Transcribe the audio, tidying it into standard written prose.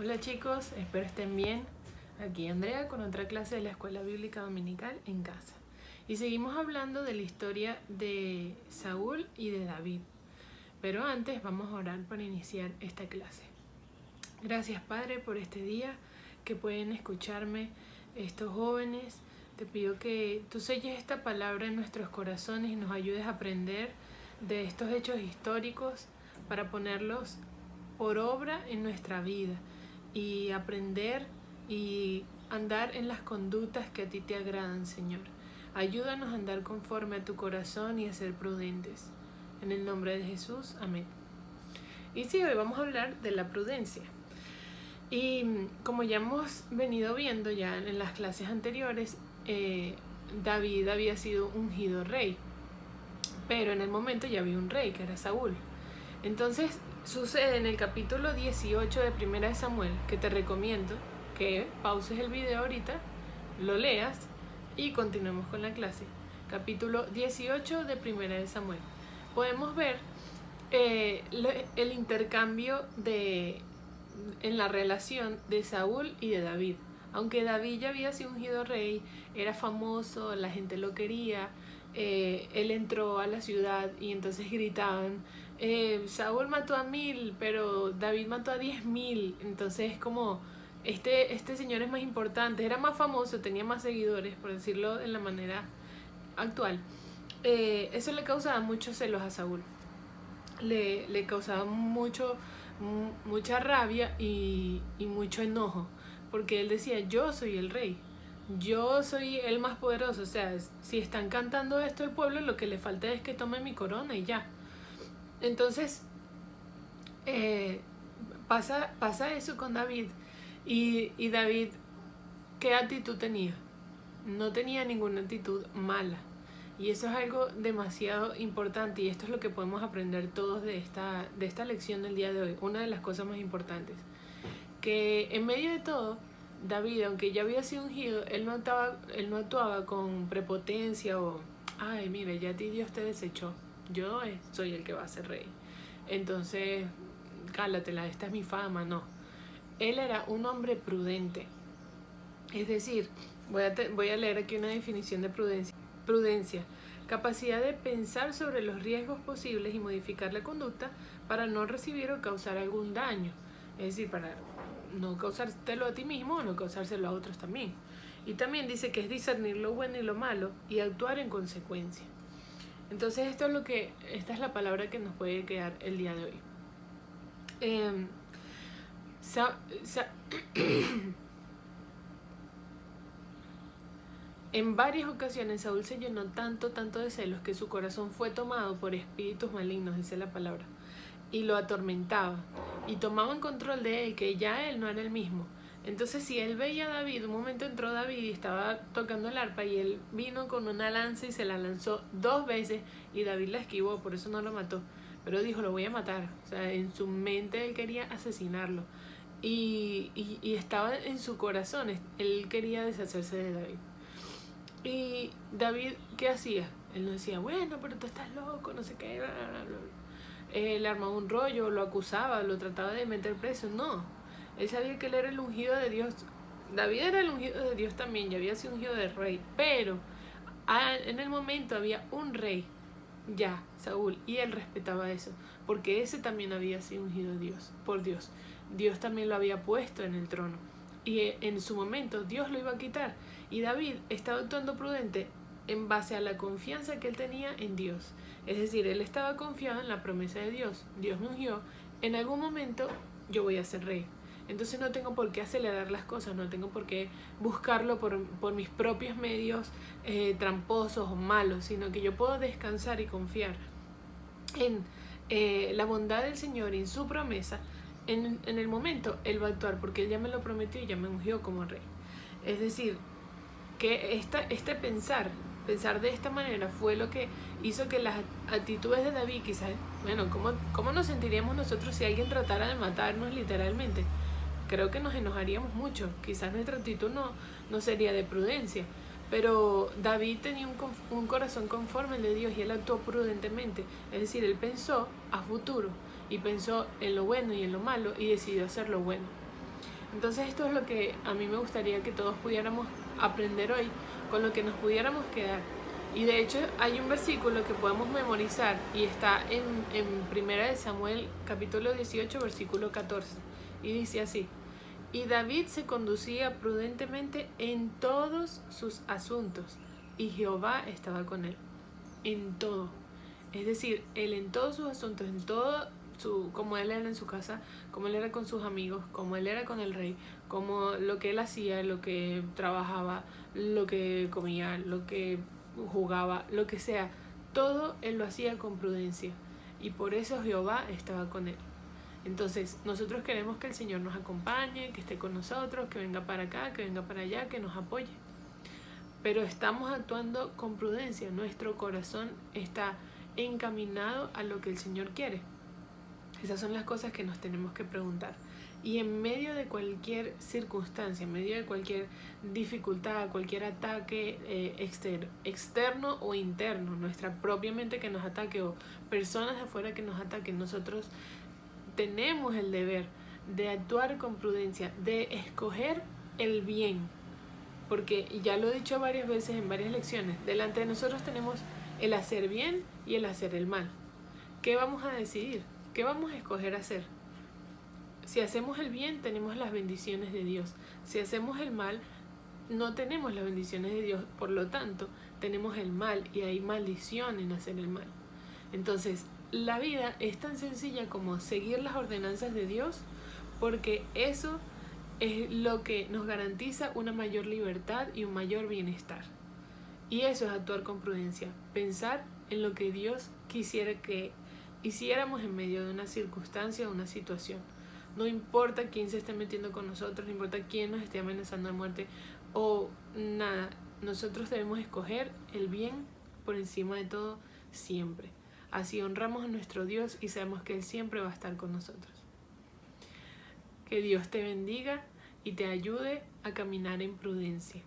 Hola chicos, espero estén bien. Aquí Andrea con otra clase de la Escuela Bíblica Dominical en casa. Y seguimos hablando de la historia de Saúl y de David. Pero antes vamos a orar para iniciar esta clase. Gracias Padre por este día que pueden escucharme estos jóvenes. Te pido que tú selles esta palabra en nuestros corazones y nos ayudes a aprender de estos hechos históricos para ponerlos por obra en nuestra vida y aprender y andar en las conductas que a ti te agradan, Señor. Ayúdanos a andar conforme a tu corazón y a ser prudentes. En el nombre de Jesús, amén. Y sí, hoy vamos a hablar de la prudencia. Y como ya hemos venido viendo ya en las clases anteriores, David había sido ungido rey, pero en el momento ya había un rey que era Saúl. Entonces sucede en el capítulo 18 de Primera de Samuel, que te recomiendo que pauses el video ahorita, lo leas y continuemos con la clase. Capítulo 18 de Primera de Samuel. Podemos ver el intercambio en la relación de Saúl y de David. Aunque David ya había sido ungido rey, era famoso, la gente lo quería, él entró a la ciudad y entonces gritaban, Saúl mató a 1000, pero David mató a 10.000. Entonces es como, este señor es más importante, era más famoso, tenía más seguidores, por decirlo en la manera actual. Eso le causaba muchos celos a Saúl. Le causaba mucha rabia y mucho enojo, porque él decía, yo soy el rey, yo soy el más poderoso, o sea, si están cantando esto el pueblo, lo que le falta es que tome mi corona y ya. Entonces pasa eso con David y David, ¿qué actitud tenía? No tenía ninguna actitud mala. Y eso es algo demasiado importante y esto es lo que podemos aprender todos de esta lección del día de hoy. Una de las cosas más importantes, que en medio de todo, David, aunque ya había sido ungido, él no actuaba con prepotencia o, ay, mire, ya a ti Dios te desechó, yo soy el que va a ser rey. Entonces, cálatela, esta es mi fama, no. Él era un hombre prudente. Es decir, voy a leer aquí una definición de prudencia. Prudencia, capacidad de pensar sobre los riesgos posibles y modificar la conducta para no recibir o causar algún daño. Es decir, para no causártelo a ti mismo o no causárselo a otros también. Y también dice que es discernir lo bueno y lo malo y actuar en consecuencia. Entonces esta es la palabra que nos puede quedar el día de hoy. En varias ocasiones Saúl se llenó tanto de celos que su corazón fue tomado por espíritus malignos, dice la palabra, y lo atormentaba, y tomaban control de él, que ya él no era el mismo. Entonces si él veía a David, un momento entró David y estaba tocando el arpa y él vino con una lanza y se la lanzó 2 veces y David la esquivó, por eso no lo mató, pero dijo, lo voy a matar. O sea, en su mente él quería asesinarlo y estaba en su corazón, él quería deshacerse de David. Y David, ¿qué hacía? Él no decía, bueno, pero tú estás loco, no sé qué, bla, bla, bla. Le armaba un rollo, lo acusaba, lo trataba de meter preso. No, él sabía que él era el ungido de Dios. David era el ungido de Dios también, ya había sido ungido de rey, pero en el momento había un rey, ya, Saúl, y él respetaba eso, porque ese también había sido ungido de Dios, por Dios. Dios también lo había puesto en el trono. Y en su momento Dios lo iba a quitar. Y David estaba actuando prudente en base a la confianza que él tenía en Dios. Es decir, él estaba confiado en la promesa de Dios. Dios me ungió, en algún momento yo voy a ser rey. Entonces no tengo por qué acelerar las cosas, no tengo por qué buscarlo por mis propios medios tramposos o malos, sino que yo puedo descansar y confiar en la bondad del Señor y en su promesa. En el momento él va a actuar porque él ya me lo prometió y ya me ungió como rey. Es decir, que este pensar de esta manera fue lo que hizo que las actitudes de David quizás, bueno, ¿cómo nos sentiríamos nosotros si alguien tratara de matarnos literalmente? Creo que nos enojaríamos mucho, quizás nuestra actitud no sería de prudencia, pero David tenía un corazón conforme al de Dios y él actuó prudentemente, es decir, él pensó a futuro y pensó en lo bueno y en lo malo y decidió hacer lo bueno. Entonces esto es lo que a mí me gustaría que todos pudiéramos aprender hoy, con lo que nos pudiéramos quedar. Y de hecho hay un versículo que podemos memorizar y está en 1 Samuel capítulo 18 versículo 14 y dice así: y David se conducía prudentemente en todos sus asuntos y Jehová estaba con él, en todo. Es decir, él en todos sus asuntos, en todo como él era en su casa, como él era con sus amigos, como él era con el rey, como lo que él hacía, lo que trabajaba, lo que comía, lo que jugaba, lo que sea, todo él lo hacía con prudencia y por eso Jehová estaba con él. Entonces nosotros queremos que el Señor nos acompañe, que esté con nosotros, que venga para acá, que venga para allá, que nos apoye, pero estamos actuando con prudencia, nuestro corazón está encaminado a lo que el Señor quiere. Esas son las cosas que nos tenemos que preguntar. Y en medio de cualquier circunstancia, en medio de cualquier dificultad, cualquier ataque externo o interno, nuestra propia mente que nos ataque o personas de afuera que nos ataquen, nosotros tenemos el deber de actuar con prudencia, de escoger el bien. Porque ya lo he dicho varias veces en varias lecciones, delante de nosotros tenemos el hacer bien y el hacer el mal. ¿Qué vamos a decidir? ¿Qué vamos a escoger hacer? Si hacemos el bien, tenemos las bendiciones de Dios. Si hacemos el mal, no tenemos las bendiciones de Dios. Por lo tanto, tenemos el mal y hay maldición en hacer el mal. Entonces, la vida es tan sencilla como seguir las ordenanzas de Dios, porque eso es lo que nos garantiza una mayor libertad y un mayor bienestar. Y eso es actuar con prudencia, pensar en lo que Dios quisiera que hiciéramos en medio de una circunstancia o una situación. No importa quién se esté metiendo con nosotros, no importa quién nos esté amenazando de muerte o nada, nosotros debemos escoger el bien por encima de todo siempre. Así honramos a nuestro Dios y sabemos que Él siempre va a estar con nosotros. Que Dios te bendiga y te ayude a caminar en prudencia.